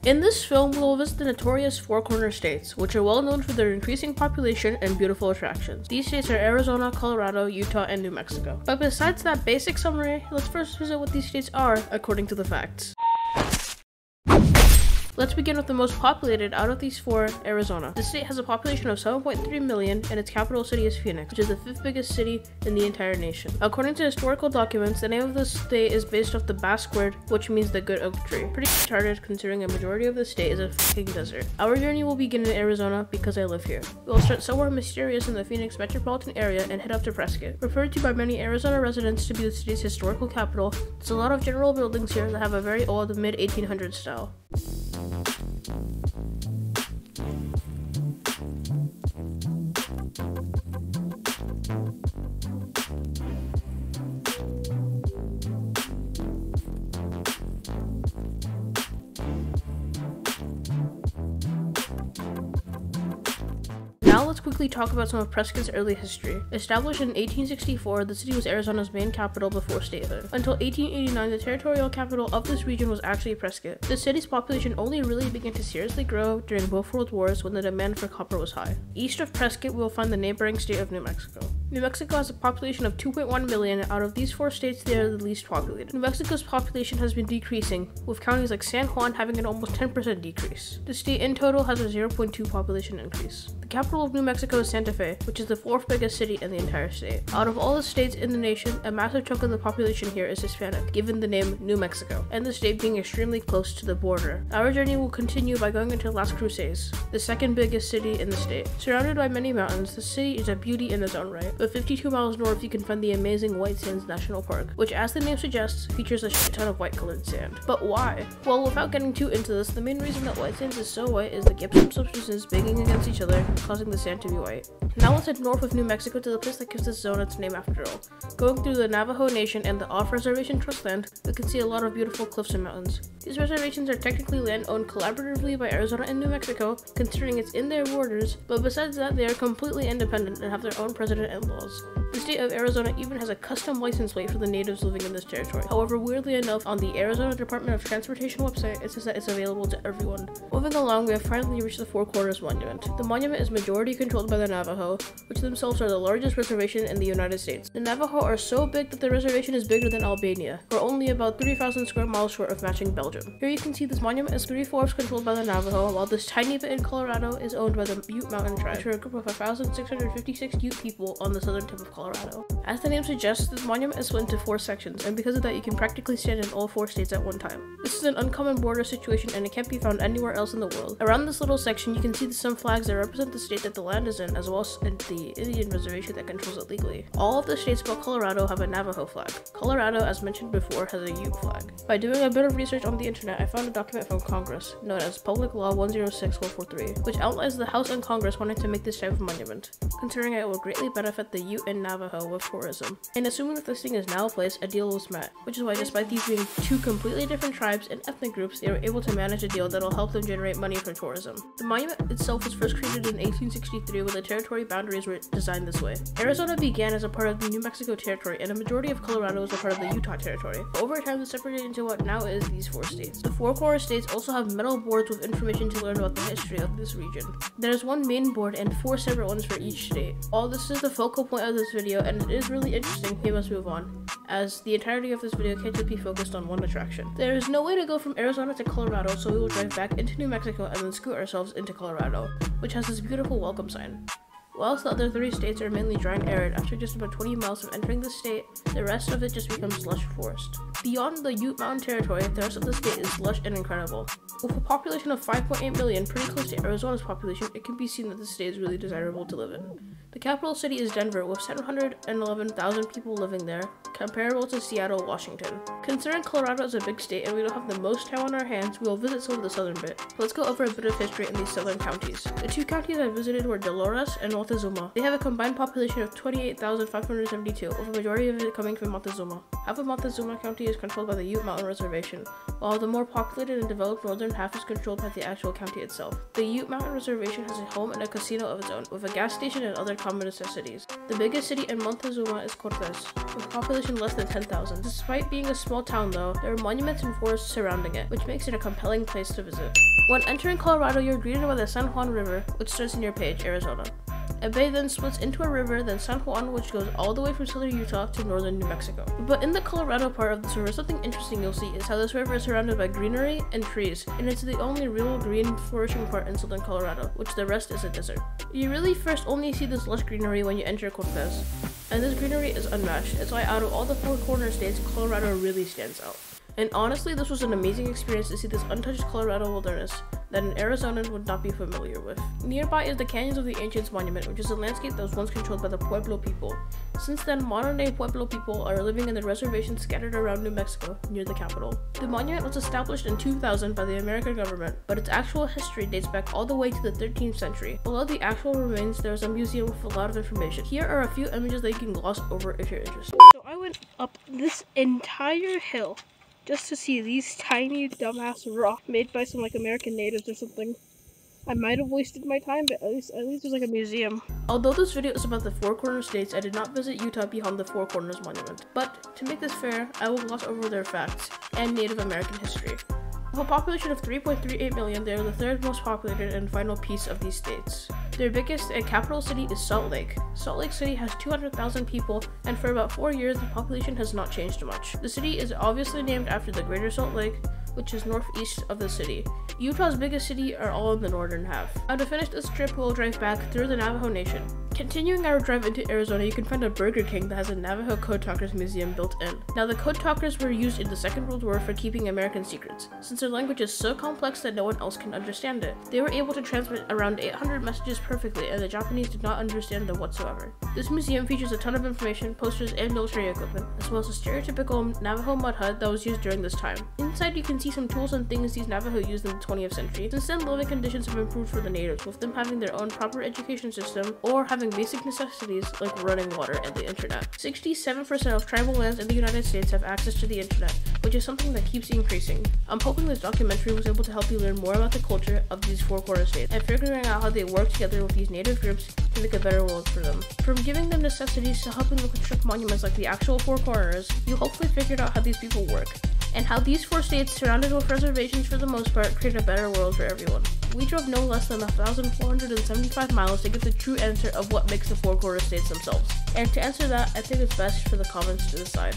In this film, we will visit the notorious Four Corner States, which are well known for their increasing population and beautiful attractions. These states are Arizona, Colorado, Utah, and New Mexico. But besides that basic summary, let's first visit what these states are according to the facts. Let's begin with the most populated out of these four, Arizona. The state has a population of 7.3 million and its capital city is Phoenix, which is the 5th biggest city in the entire nation. According to historical documents, the name of the state is based off the Basque word, which means the good oak tree. Pretty retarded considering a majority of the state is a fucking desert. Our journey will begin in Arizona because I live here. We will start somewhere mysterious in the Phoenix metropolitan area and head up to Prescott. Referred to by many Arizona residents to be the city's historical capital, there's a lot of general buildings here that have a very old mid-1800s style. Now let's quickly talk about some of Prescott's early history. Established in 1864, the city was Arizona's main capital before statehood. Until 1889, the territorial capital of this region was actually Prescott. The city's population only really began to seriously grow during both world wars when the demand for copper was high. East of Prescott, we will find the neighboring state of New Mexico. New Mexico has a population of 2.1 million. Out of these four states, they are the least populated. New Mexico's population has been decreasing, with counties like San Juan having an almost 10% decrease. The state in total has a 0.2 population increase. The capital of New Mexico is Santa Fe, which is the 4th biggest city in the entire state. Out of all the states in the nation, a massive chunk of the population here is Hispanic, given the name New Mexico, and the state being extremely close to the border. Our journey will continue by going into Las Cruces, the 2nd biggest city in the state. Surrounded by many mountains, the city is a beauty in its own right. But 52 miles north, you can find the amazing White Sands National Park, which, as the name suggests, features a shit ton of white-colored sand. But why? Well, without getting too into this, the main reason that White Sands is so white is the gypsum substances banging against each other, causing the sand to be white. Now let's head north of New Mexico to the place that gives this zone its name after all. Going through the Navajo Nation and the off-reservation trust land, we can see a lot of beautiful cliffs and mountains. These reservations are technically land owned collaboratively by Arizona and New Mexico, considering it's in their borders, but besides that, they are completely independent and have their own president and laws. The state of Arizona even has a custom license plate for the natives living in this territory. However, weirdly enough, on the Arizona Department of Transportation website, it says that it's available to everyone. Moving along, we have finally reached the Four Corners Monument. The monument is majority controlled by the Navajo, which themselves are the largest reservation in the United States. The Navajo are so big that the reservation is bigger than Albania. We're only about 3,000 square miles short of matching Belgium. Here you can see this monument is 3/4 controlled by the Navajo, while this tiny bit in Colorado is owned by the Ute Mountain Tribe, which are a group of 1,656 Ute people on the southern tip of Colorado. As the name suggests, this monument is split into 4 sections, and because of that, you can practically stand in all 4 states at one time. This is an uncommon border situation, and it can't be found anywhere else in the world. Around this little section, you can see some flags that represent the state that the land is in, as well as the Indian reservation that controls it legally. All of the states but Colorado have a Navajo flag. Colorado, as mentioned before, has a Ute flag. By doing a bit of research on the internet, I found a document from Congress, known as Public Law 106-143, which outlines the House and Congress wanting to make this type of monument, considering it will greatly benefit the Ute and Navajo with tourism. And assuming that this thing is now placed, a deal was met, which is why despite these being 2 completely different tribes and ethnic groups, they were able to manage a deal that will help them generate money from tourism. The monument itself was first created in 1863 when the territory boundaries were designed this way. Arizona began as a part of the New Mexico territory, and a majority of Colorado was a part of the Utah territory. But over time, this separated into what now is these 4 states. The 4 core states also have metal boards with information to learn about the history of this region. There is 1 main board and 4 separate ones for each state. All this is the focal point of this video, and it is really interesting. We must move on, as the entirety of this video can't just be focused on one attraction. There is no way to go from Arizona to Colorado, so we will drive back into New Mexico and then scoot ourselves into Colorado, which has this beautiful welcome sign. Whilst the other 3 states are mainly dry and arid, after just about 20 miles from entering the state, the rest of it just becomes lush forest. Beyond the Ute Mountain territory, the rest of the state is lush and incredible. With a population of 5.8 million, pretty close to Arizona's population, it can be seen that the state is really desirable to live in. The capital city is Denver, with 711,000 people living there, comparable to Seattle, Washington. Considering Colorado is a big state and we don't have the most time on our hands, we will visit some of the southern bit. Let's go over a bit of history in these southern counties. The 2 counties I visited were Dolores and Montezuma. They have a combined population of 28,572, with a majority of it coming from Montezuma. Half of Montezuma County is controlled by the Ute Mountain Reservation, while the more populated and developed northern half is controlled by the actual county itself. The Ute Mountain Reservation has a home and a casino of its own, with a gas station and other common necessities. The biggest city in Montezuma is Cortez, with a population less than 10,000. Despite being a small town though, there are monuments and forests surrounding it, which makes it a compelling place to visit. When entering Colorado, you're greeted by the San Juan River, which starts in your page, Arizona. A bay then splits into a river, then San Juan, which goes all the way from southern Utah to northern New Mexico. But in the Colorado part of this river, something interesting you'll see is how this river is surrounded by greenery and trees, and it's the only real green flourishing part in southern Colorado, which the rest is a desert. You really first only see this lush greenery when you enter Cortez, and this greenery is unmatched. It's why out of all the four corner states, Colorado really stands out. And honestly, this was an amazing experience to see this untouched Colorado wilderness that an Arizonan would not be familiar with. Nearby is the Canyons of the Ancients Monument, which is a landscape that was once controlled by the Pueblo people. Since then, modern-day Pueblo people are living in the reservations scattered around New Mexico, near the capital. The monument was established in 2000 by the American government, but its actual history dates back all the way to the 13th century. Below the actual remains, there is a museum with a lot of information. Here are a few images that you can gloss over if you're interested. So I went up this entire hill just to see these tiny dumbass rocks made by some American natives or something. I might have wasted my time, but at least there's a museum. Although this video is about the Four Corners states, I did not visit Utah beyond the Four Corners Monument. But to make this fair, I will gloss over their facts and Native American history. With a population of 3.38 million, they are the third most populated and final piece of these states. Their biggest and capital city is Salt Lake. Salt Lake City has 200,000 people, and for about 4 years, the population has not changed much. The city is obviously named after the Greater Salt Lake, which is northeast of the city. Utah's biggest city are all in the northern half. Now to finish this trip, we'll drive back through the Navajo Nation. Continuing our drive into Arizona, you can find a Burger King that has a Navajo Code Talkers museum built in. Now the Code Talkers were used in the Second World War for keeping American secrets. Since their language is so complex that no one else can understand it, they were able to transmit around 800 messages perfectly, and the Japanese did not understand them whatsoever. This museum features a ton of information, posters, and military equipment, as well as a stereotypical Navajo mud hut that was used during this time. Inside you can see some tools and things these Navajo used in the 20th century. Since then, living conditions have improved for the natives, with them having their own proper education system or having basic necessities like running water and the internet. 67% of tribal lands in the United States have access to the internet, which is something that keeps increasing. I'm hoping this documentary was able to help you learn more about the culture of these four corner states and figuring out how they work together with these native groups to make a better world for them. From giving them necessities to helping them construct monuments like the actual Four Corners, you hopefully figured out how these people work, and how these four states, surrounded with reservations for the most part, create a better world for everyone. We drove no less than 1,475 miles to get the true answer of what makes the Four Corner states themselves. And to answer that, I think it's best for the comments to decide.